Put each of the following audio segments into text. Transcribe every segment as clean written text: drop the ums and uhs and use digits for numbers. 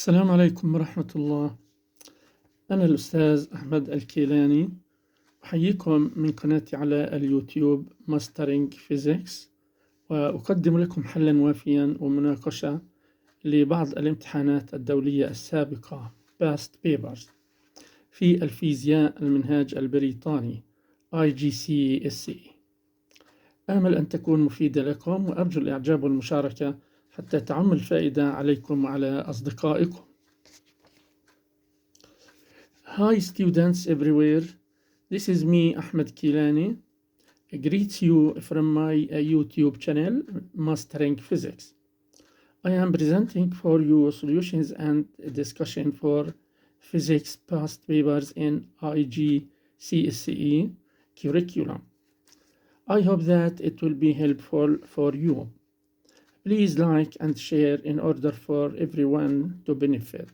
السلام عليكم ورحمة الله. أنا الأستاذ أحمد الكيلاني، أحييكم من قناتي على اليوتيوب ماسترينج فيزيكس، وأقدم لكم حلا وافيا ومناقشة لبعض الامتحانات الدولية السابقة past papers في الفيزياء المنهاج البريطاني IGCSE. آمل أن تكون مفيدة لكم، وأرجو الإعجاب والمشاركة حتى تعم الفائدة عليكم وعلى أصدقائكم. Hi students everywhere, this is me Ahmed Kilani. I greet you from my YouTube channel Mastering Physics. I am presenting for you solutions and discussion for physics past papers in IGCSE curriculum. I hope that it will be helpful for you. Please like and share in order for everyone to benefit.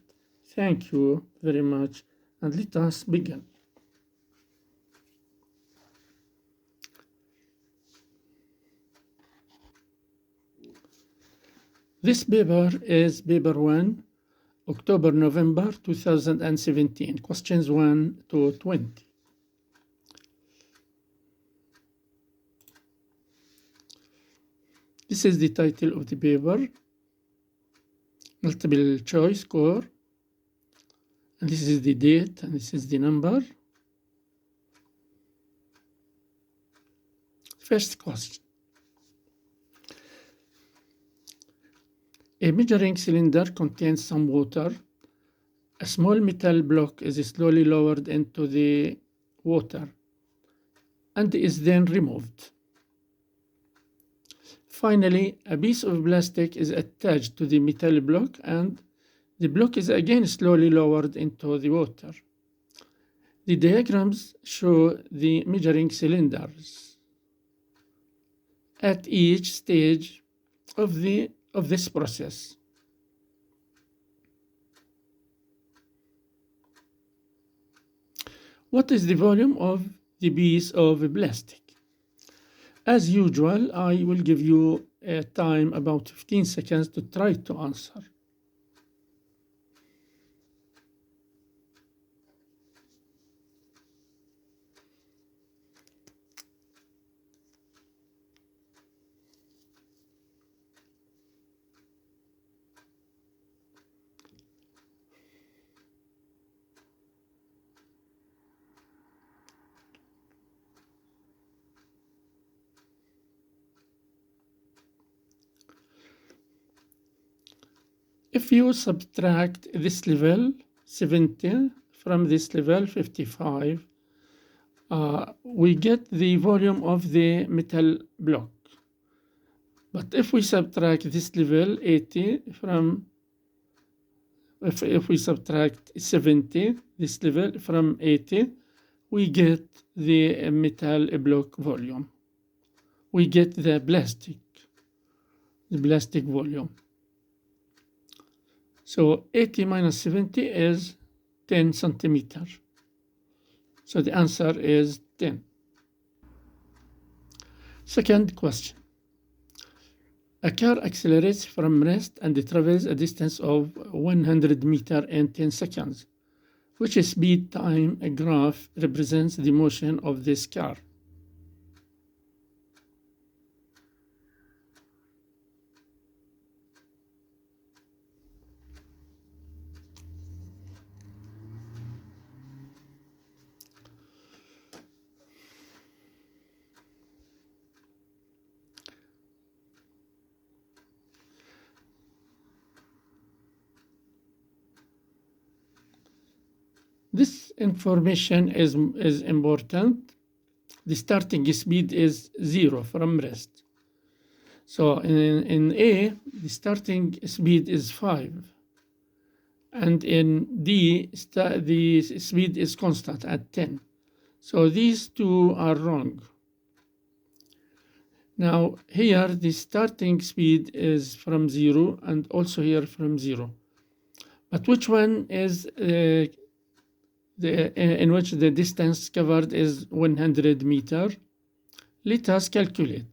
Thank you very much, and let us begin. This paper is paper 1, October-November 2017, questions 1 to 20. This is the title of the paper, multiple choice score, and this is the date, and this is the number. First question. A measuring cylinder contains some water. A small metal block is slowly lowered into the water and is then removed. Finally, a piece of plastic is attached to the metal block and the block is again slowly lowered into the water. The diagrams show the measuring cylinders at each stage of this process. What is the volume of the piece of plastic? As usual, I will give you a time about 15 seconds to try to answer. If you subtract this level 70 from this level 55, we get the volume of the metal block. But if we subtract this level 80 from, if we subtract 70, this level from 80, we get the metal block volume. We get the plastic volume. So 80 minus 70 is 10 centimeters. So the answer is 10. Second question. A car accelerates from rest and travels a distance of 100 meters in 10 seconds. Which speed time graph represents the motion of this car? This information is important. The starting speed is 0 from rest. So in A, the starting speed is 5. And in D, the speed is constant at 10. So these two are wrong. Now here the starting speed is from 0 and also here from 0. But which one is in which the distance covered is 100 meters? Let us calculate.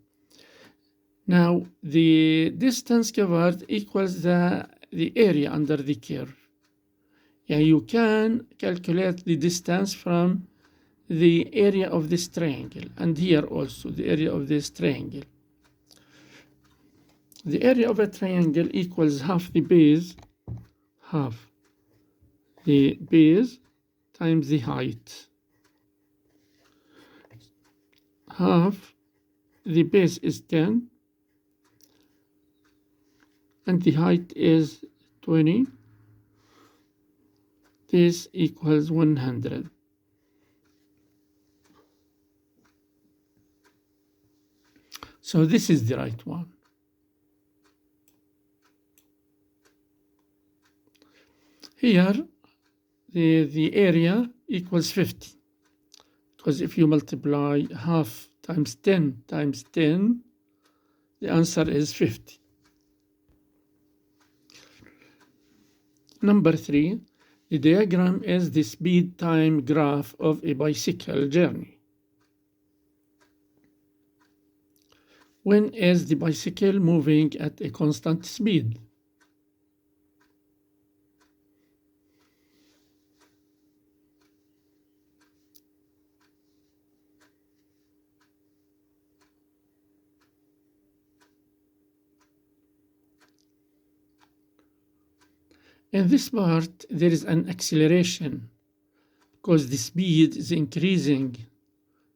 Now the distance covered equals the area under the curve. you can calculate the distance from the area of this triangle, and here also the area of this triangle. The area of a triangle equals half the base times the height. Half the base is 10 and the height is 20. This equals 100. So this is the right one. Here, the area equals 50. Because if you multiply half times 10 times 10, the answer is 50. Number 3, the diagram is the speed time graph of a bicycle journey. When is the bicycle moving at a constant speed? In this part, there is an acceleration because the speed is increasing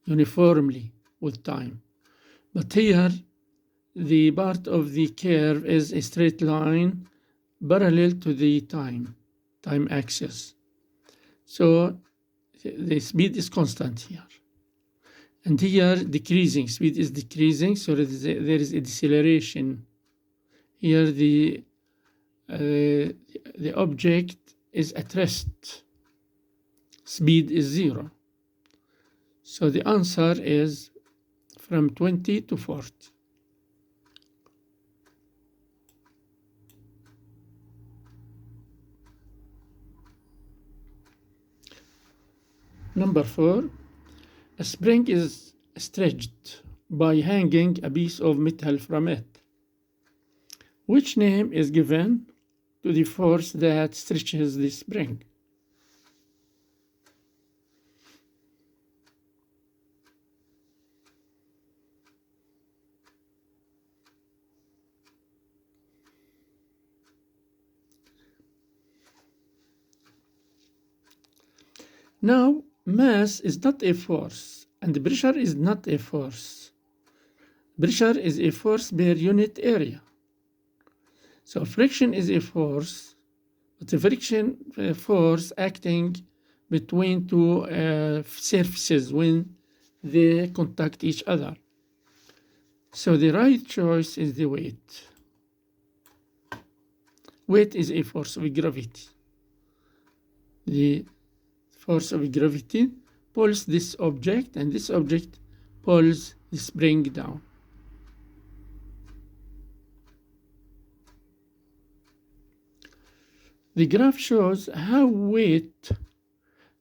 uniformly with time. But here, the part of the curve is a straight line parallel to the time axis. So the speed is constant here. And here, decreasing, speed is decreasing, so there is a deceleration. Here, the object is at rest. Speed is 0. So the answer is from 20 to 40. Number 4, a spring is stretched by hanging a piece of metal from it. Which name is given to the force that stretches the spring? Now, mass is not a force, and pressure is not a force. Pressure is a force per unit area. So friction is a force, but a friction force acting between two surfaces when they contact each other. So the right choice is the weight. Weight is a force of gravity. The force of gravity pulls this object, and this object pulls the spring down. The graph shows how weight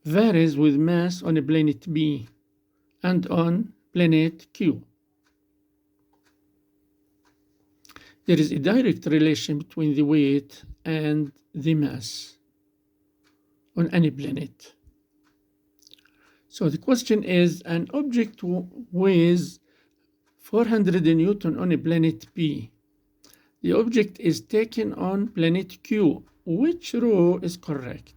varies with mass on a planet B and on planet Q. There is a direct relation between the weight and the mass on any planet. So the question is, an object weighs 400 Newton on a planet B. The object is taken on planet Q. Which row is correct?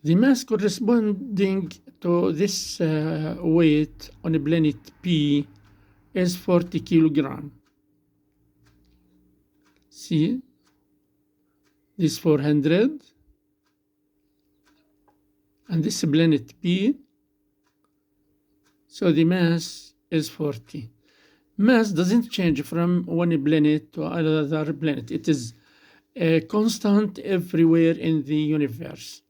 The mass corresponding to this weight on a planet P is 40 kilogram. See, this 400 and this planet P, so the mass is 40. Mass doesn't change from one planet to another planet. It is constant everywhere in the universe.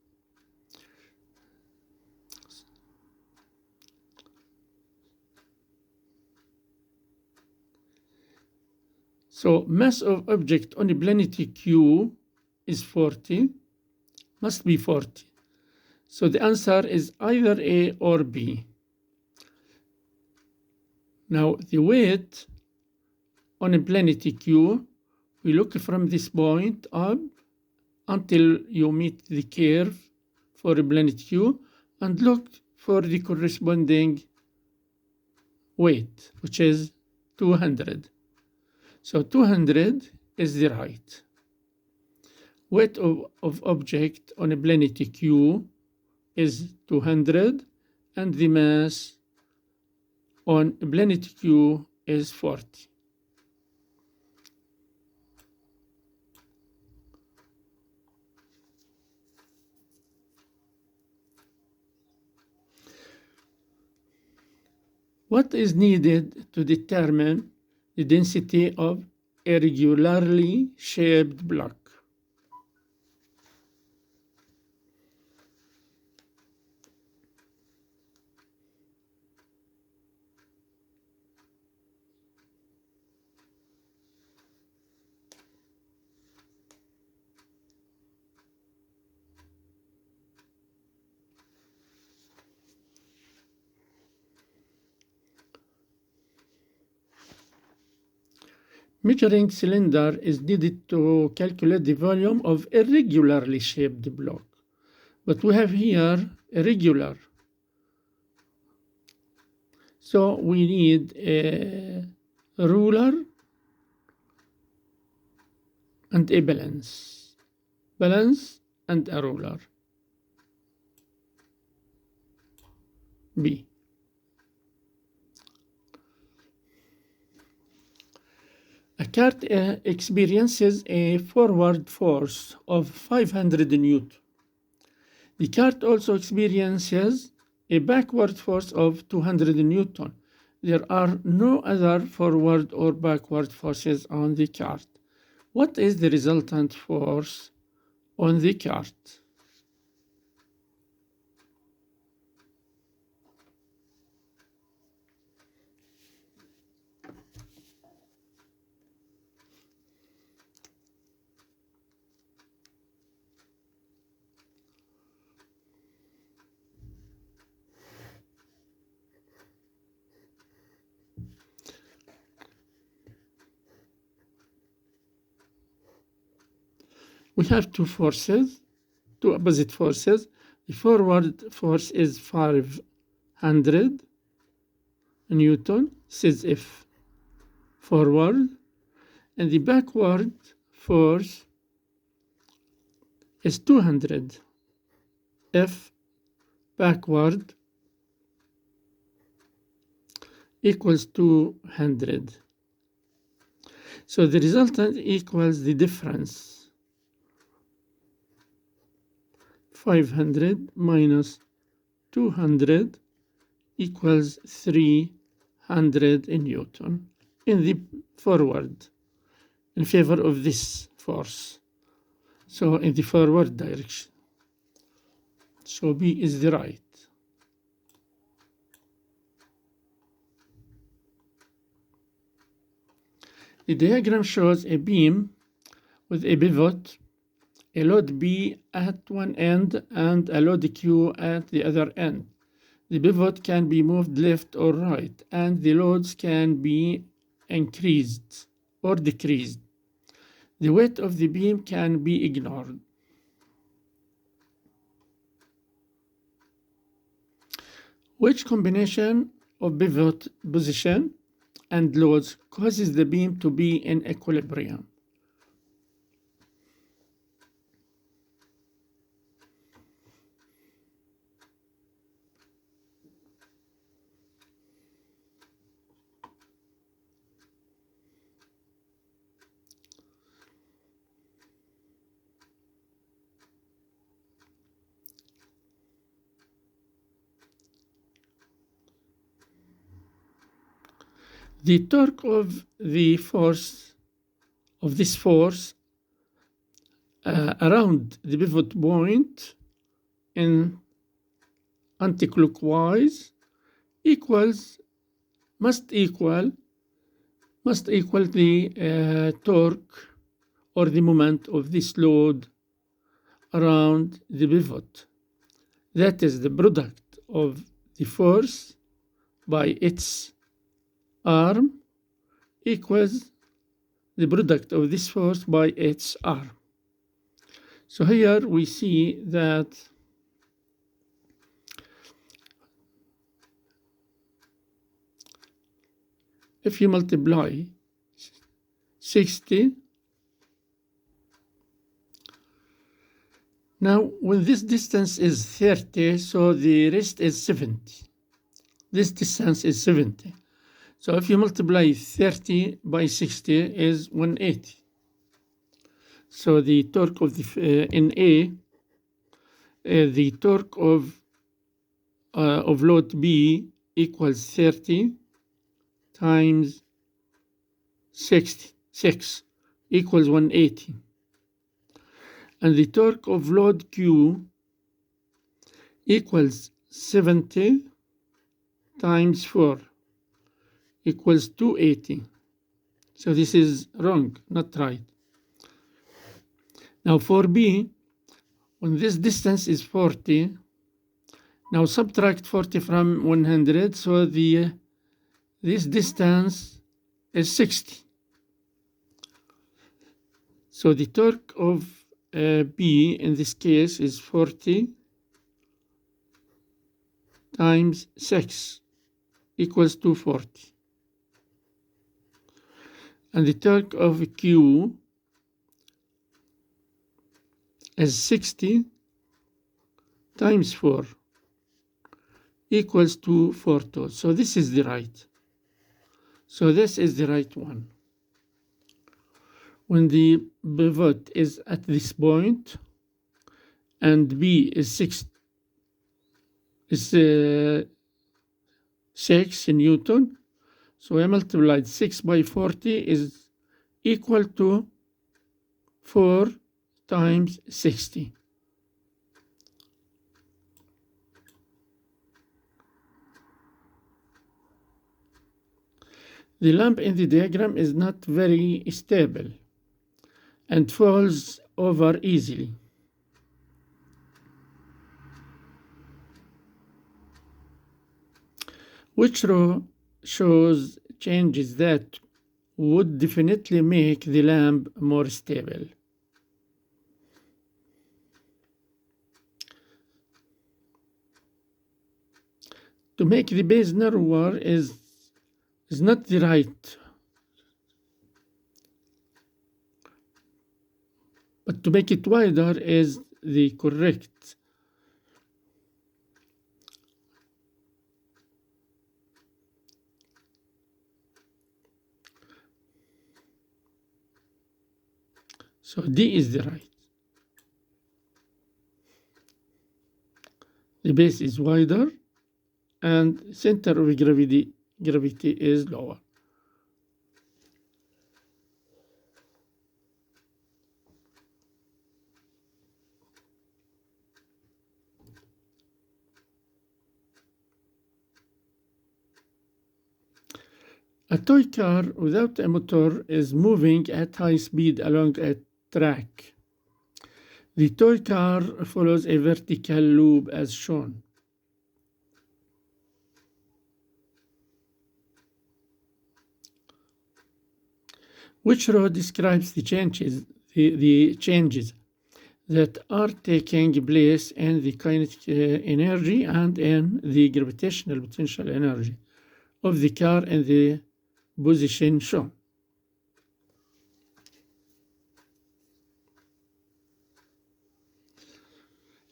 So mass of object on a planetary Q is 40, must be 40. So the answer is either A or B. Now the weight on a planetary Q, we look from this point up until you meet the curve for a planet Q and look for the corresponding weight, which is 200. So 200 is the right. Weight of object on a planet Q is 200 and the mass on a planet Q is 40. What is needed to determine the density of a regularly shaped block? Measuring cylinder is needed to calculate the volume of a regularly shaped block. But we have here a regular. So we need a ruler and a balance. Balance and a ruler. B. A cart experiences a forward force of 500 Newton. The cart also experiences a backward force of 200 Newton. There are no other forward or backward forces on the cart. What is the resultant force on the cart? We have two forces, two opposite forces. The forward force is 500 Newton, says F forward, and the backward force is 200 F backward equals 200. So the resultant equals the difference. 500 minus 200 equals 300 Newton in the forward, in favor of this force. So in the forward direction. So B is the right. The diagram shows a beam with a pivot, a load B at one end and a load Q at the other end. The pivot can be moved left or right, and the loads can be increased or decreased. The weight of the beam can be ignored. Which combination of pivot position and loads causes the beam to be in equilibrium? The torque of the force of this force around the pivot point in anticlockwise must equal must equal the torque or the moment of this load around the pivot. That is the product of the force by its arm equals the product of this force by its arm. So here we see that if you multiply 60, now when this distance is 30, so the rest is 70. This distance is 70. So if you multiply 30 by 60 is 180. So the torque of the in A, the torque of load B equals 30 times 6 equals 180. And the torque of load Q equals 70 times 4 equals 280. So this is wrong, not right. Now for B, when this distance is 40, now subtract 40 from 100, so this distance is 60. So the torque of B in this case is 40 times 6 equals 240. And the torque of Q is 60 times 4 equals 240. So this is the right. So this is the right one. When the pivot is at this point and B is 6 Newton, so I multiplied 6 by 40 is equal to 4 times 60. The lamp in the diagram is not very stable and falls over easily. Which row shows changes that would definitely make the lamp more stable? To make the base narrower is not the right, but to make it wider is the correct. So D is the right. The base is wider and center of gravity is lower. A toy car without a motor is moving at high speed along a track. The toy car follows a vertical loop as shown. Which row describes the changes that are taking place in the kinetic energy and in the gravitational potential energy of the car in the position shown?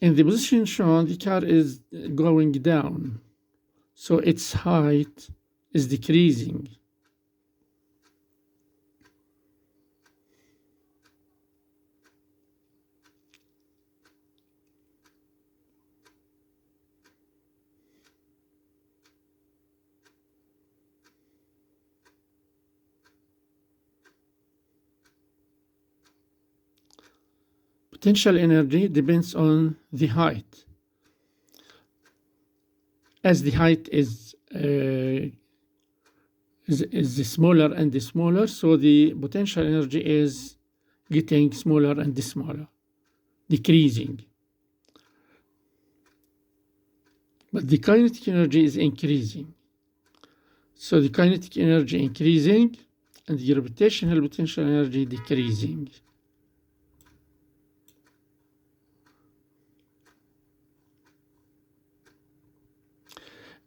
In the position shown, the car is going down, so its height is decreasing. Potential energy depends on the height. As the height is is smaller and smaller, so the potential energy is getting smaller and smaller, decreasing. But the kinetic energy is increasing. So the kinetic energy increasing and the gravitational potential energy decreasing.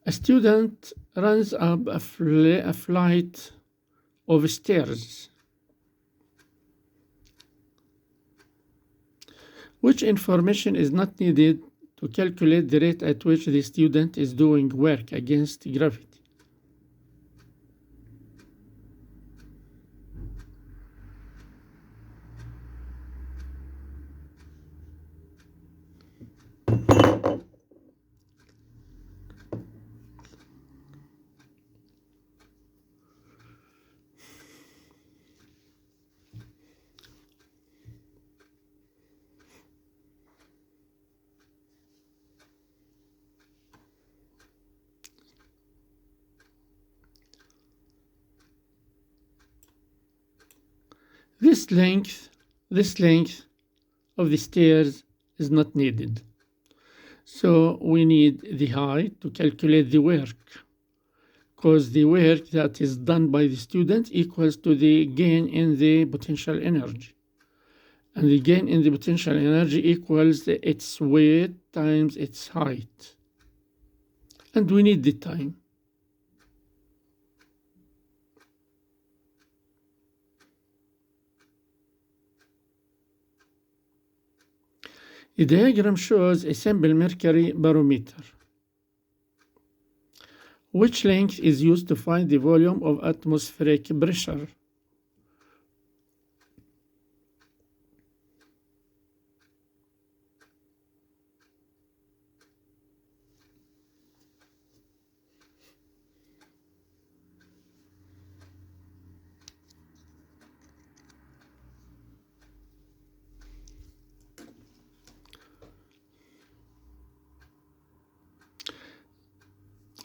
A student runs up a flight of stairs. Which information is not needed to calculate the rate at which the student is doing work against gravity? This length of the stairs is not needed. So we need the height to calculate the work, because the work that is done by the student equals to the gain in the potential energy. And the gain in the potential energy equals its weight times its height. And we need the time. The diagram shows a simple mercury barometer. Which length is used to find the volume of atmospheric pressure?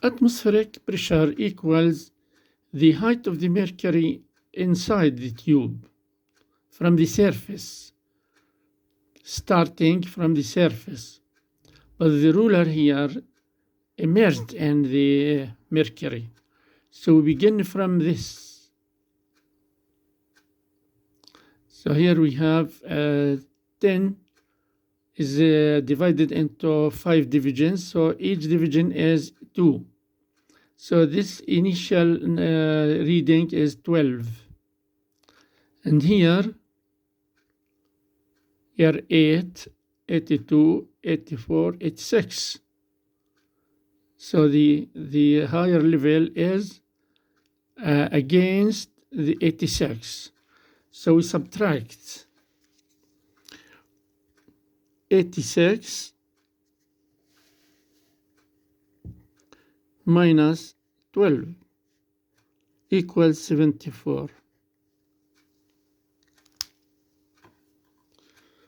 Atmospheric pressure equals the height of the mercury inside the tube from the surface, starting from the surface. But the ruler here immersed in the mercury. So we begin from this. So here we have 10 is divided into 5 divisions. So each division is 2. So this initial reading is 12. And here 8, 82, 84, 86. So the higher level is against the 86. So we subtract 86 minus 12 equals 74.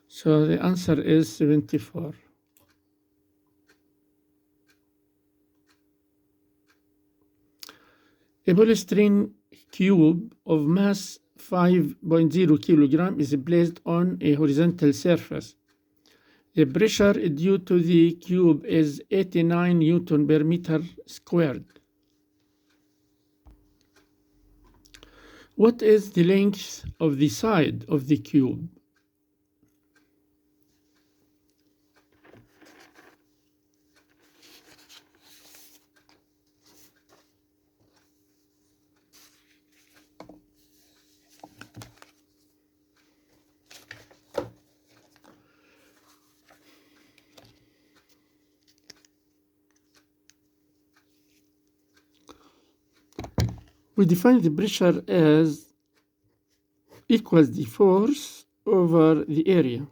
So the answer is 74. A polystyrene cube of mass 5.0 kilogram is placed on a horizontal surface. The pressure due to the cube is 89 Newton per meter squared. What is the length of the side of the cube? We define the pressure as equals the force over the area.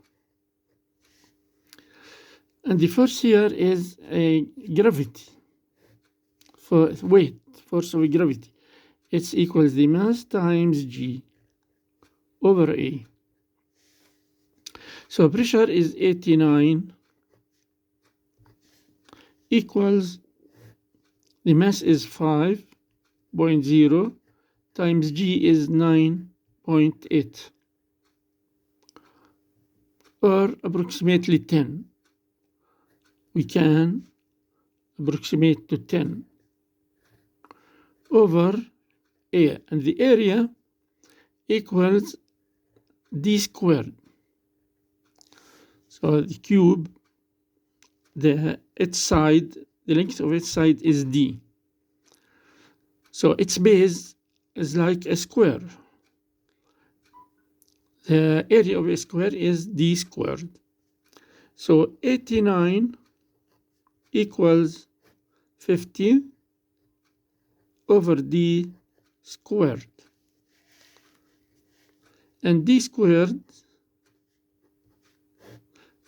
And the force here is a gravity, for weight, force of gravity. It's equals the mass times G over A. So pressure is 89 equals the mass is 5.0 times G is 9.8 or approximately 10. We can approximate to 10 over A, and the area equals D squared. So the cube, the length of its side is D. So its base is like a square. The area of a square is D squared. So 89 equals 50 over D squared. And D squared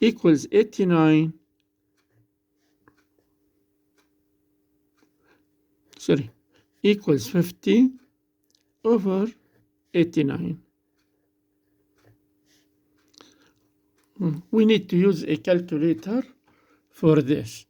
equals 89, equals 50 over 89. We need to use a calculator for this.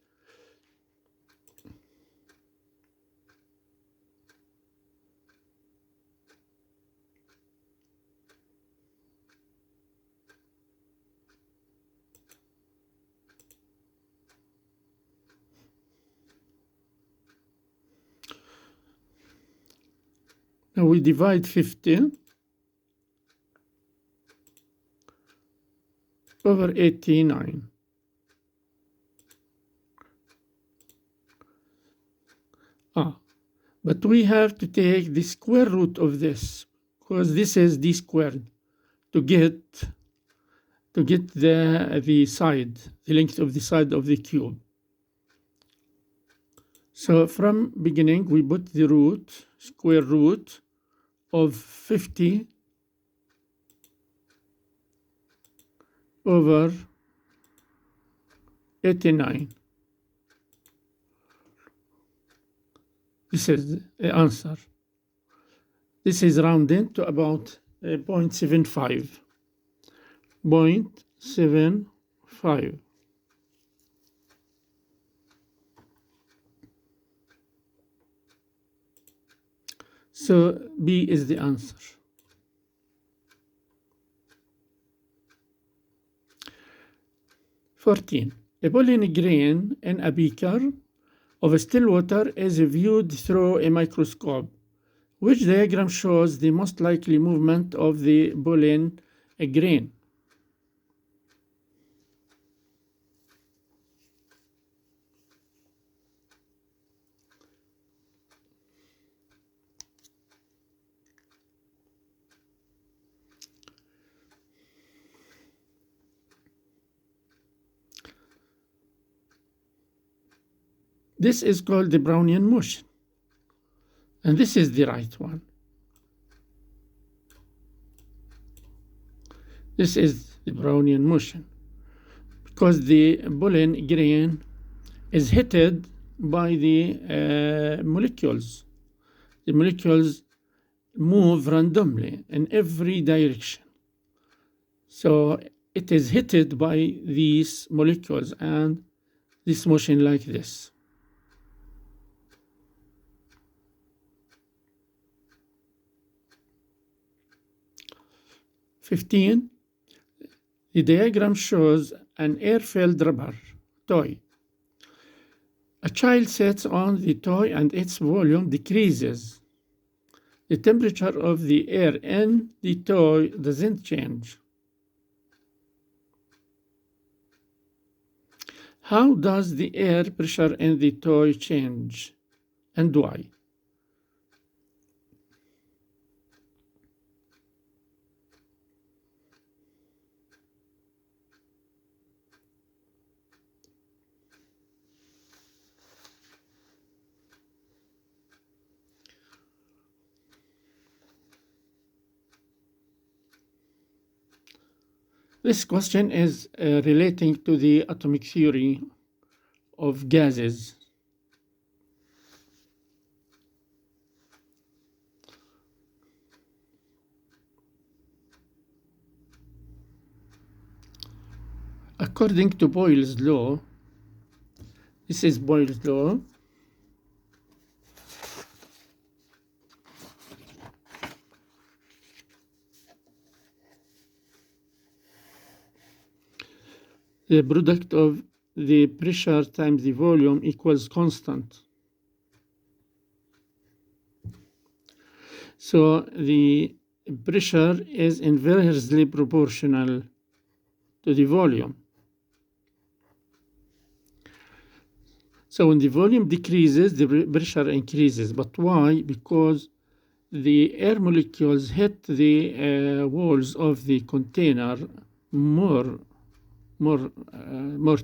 Now we divide 50 over 89. But we have to take the square root of this, because this is D squared, to get the side, the length of the side of the cube. So from beginning, we put the square root of 50 over 89. This is the answer. This is rounded to about 0.75. 0.75. So B is the answer. (14) A pollen grain in a beaker of still water is viewed through a microscope. Which diagram shows the most likely movement of the pollen grain? This is called the Brownian motion. And this is the right one. This is the Brownian motion, because the pollen grain is hit by the molecules. The molecules move randomly in every direction. So it is hit by these molecules and this motion like this. (15) The diagram shows an air-filled rubber toy. A child sits on the toy and its volume decreases. The temperature of the air in the toy doesn't change. How does the air pressure in the toy change, and why? This question is relating to the atomic theory of gases. According to Boyle's law, this is Boyle's law. the product of the pressure times the volume equals constant. So the pressure is inversely proportional to the volume. So when the volume decreases, the pressure increases. But why? Because the air molecules hit the walls of the container more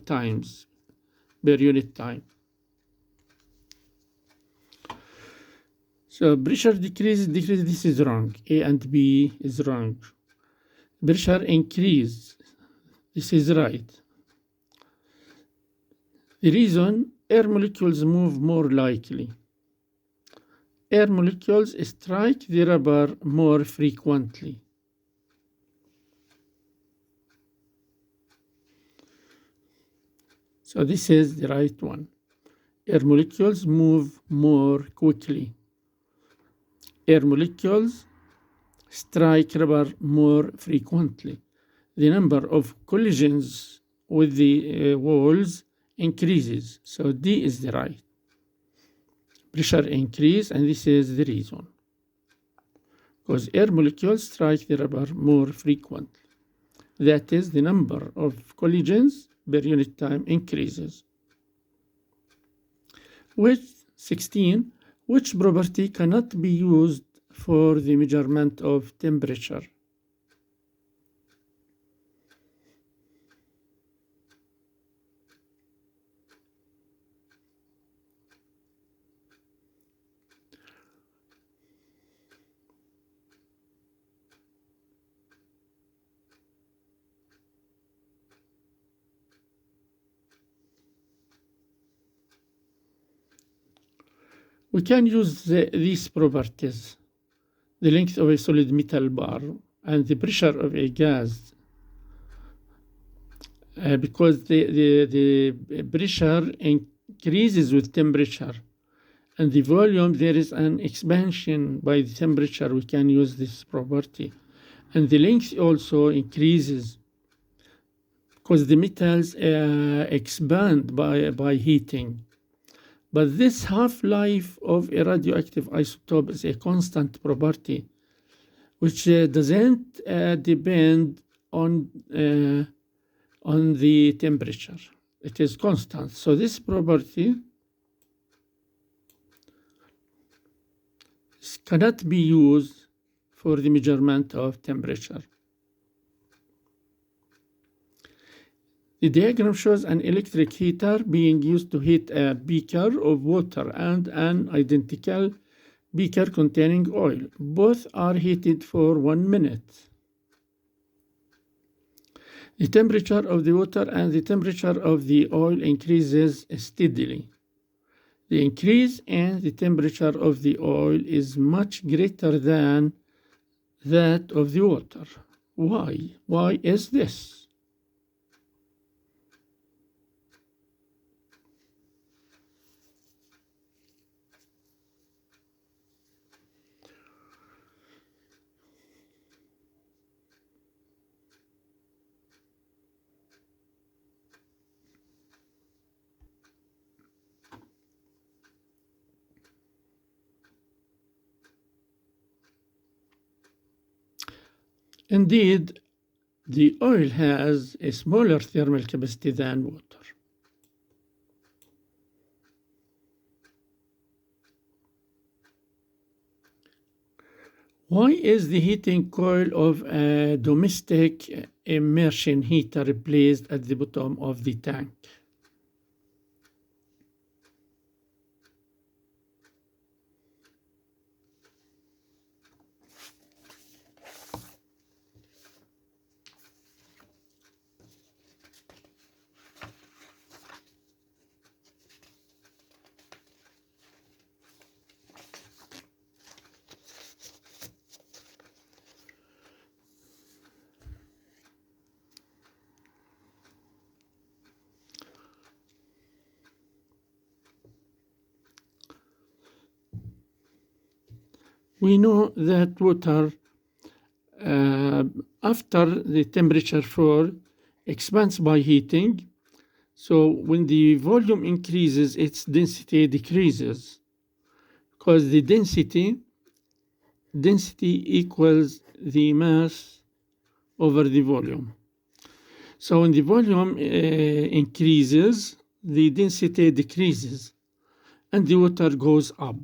times per unit time. So pressure decreases, this is wrong. A and B is wrong. Pressure increase, this is right. The reason, air molecules move more likely. Air molecules strike the rubber more frequently. So this is the right one. Air molecules move more quickly. Air molecules strike rubber more frequently. The number of collisions with the walls increases. So D is the right. Pressure increase, and this is the reason. Because air molecules strike the rubber more frequently. That is, the number of collisions per unit time increases. 16. Which property cannot be used for the measurement of temperature? We can use these properties: the length of a solid metal bar and the pressure of a gas, because the pressure increases with temperature, and the volume, there is an expansion by the temperature. We can use this property. And the length also increases because the metals expand by heating. But this half-life of a radioactive isotope is a constant property, which doesn't depend on the temperature. It is constant. So this property cannot be used for the measurement of temperature. The diagram shows an electric heater being used to heat a beaker of water and an identical beaker containing oil. Both are heated for 1 minute. The temperature of the water and the temperature of the oil increases steadily. The increase in the temperature of the oil is much greater than that of the water. Why? Why is this? Indeed, the oil has a smaller thermal capacity than water. Why is the heating coil of a domestic immersion heater placed at the bottom of the tank? We know that water, after the temperature fall, expands by heating. So when the volume increases, its density decreases, because the density equals the mass over the volume. So when the volume increases, the density decreases and the water goes up.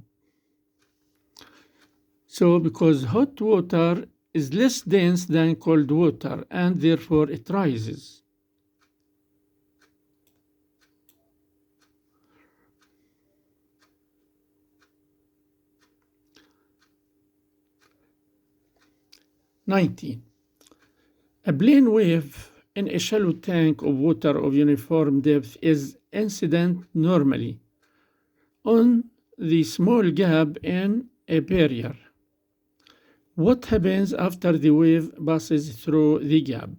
So because hot water is less dense than cold water and therefore it rises. A plane wave in a shallow tank of water of uniform depth is incident normally on the small gap in a barrier. What happens after the wave passes through the gap?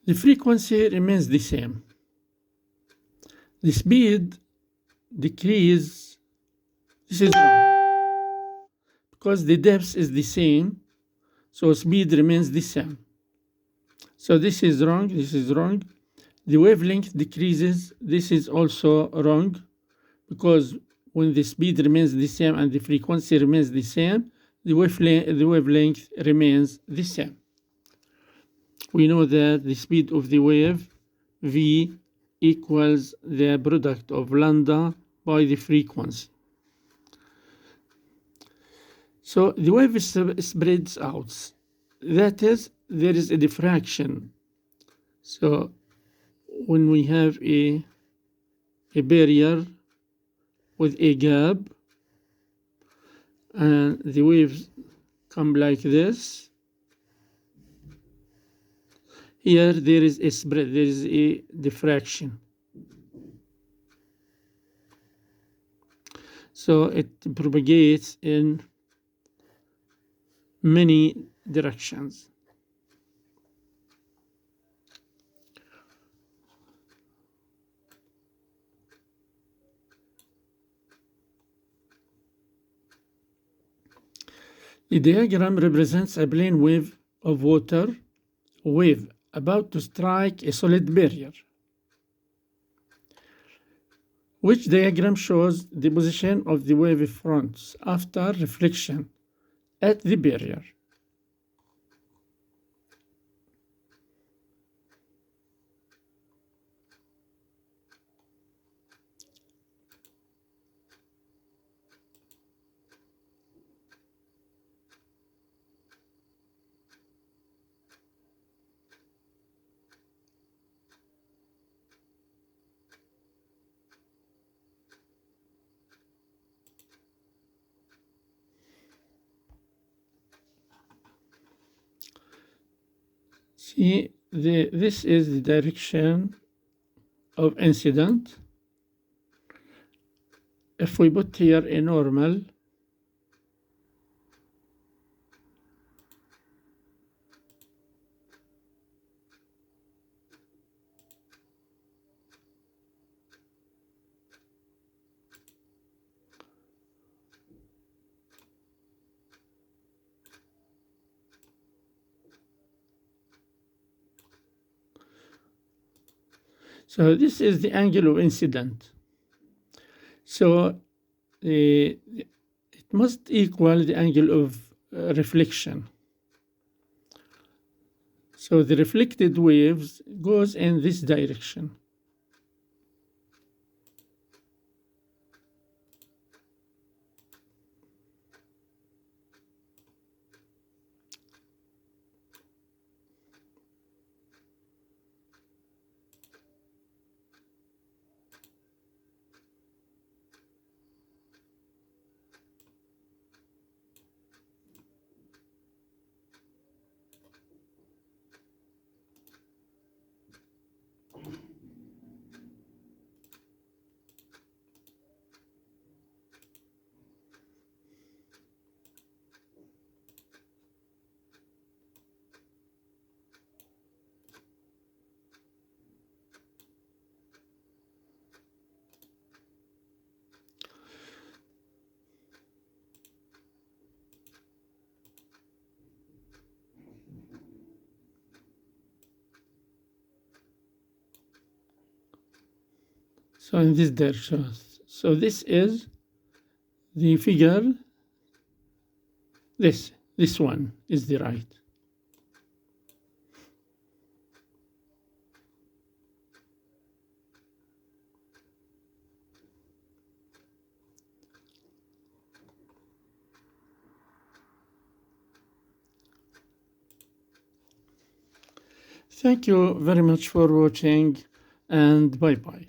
The frequency remains the same. The speed decreases. This is wrong. Because the depth is the same, so speed remains the same. So this is wrong, this is wrong. The wavelength decreases. This is also wrong, because when the speed remains the same and the frequency remains the same, the wavelength remains the same. We know that the speed of the wave, v, equals the product of lambda by the frequency. So the wave spreads out. That is, there is a diffraction. So when we have a barrier with a gap and the waves come like this, here there is a spread, there is a diffraction. So it propagates in many directions. The diagram represents a plane wave of water, wave about to strike a solid barrier. Which diagram shows the position of the wave fronts after reflection at the barrier? See, this is the direction of incident. If we put here a normal, so this is the angle of incident. So it must equal the angle of reflection. So the reflected waves goes in this direction. So in this direction, so this is the figure. This one is the right. Thank you very much for watching, and bye bye.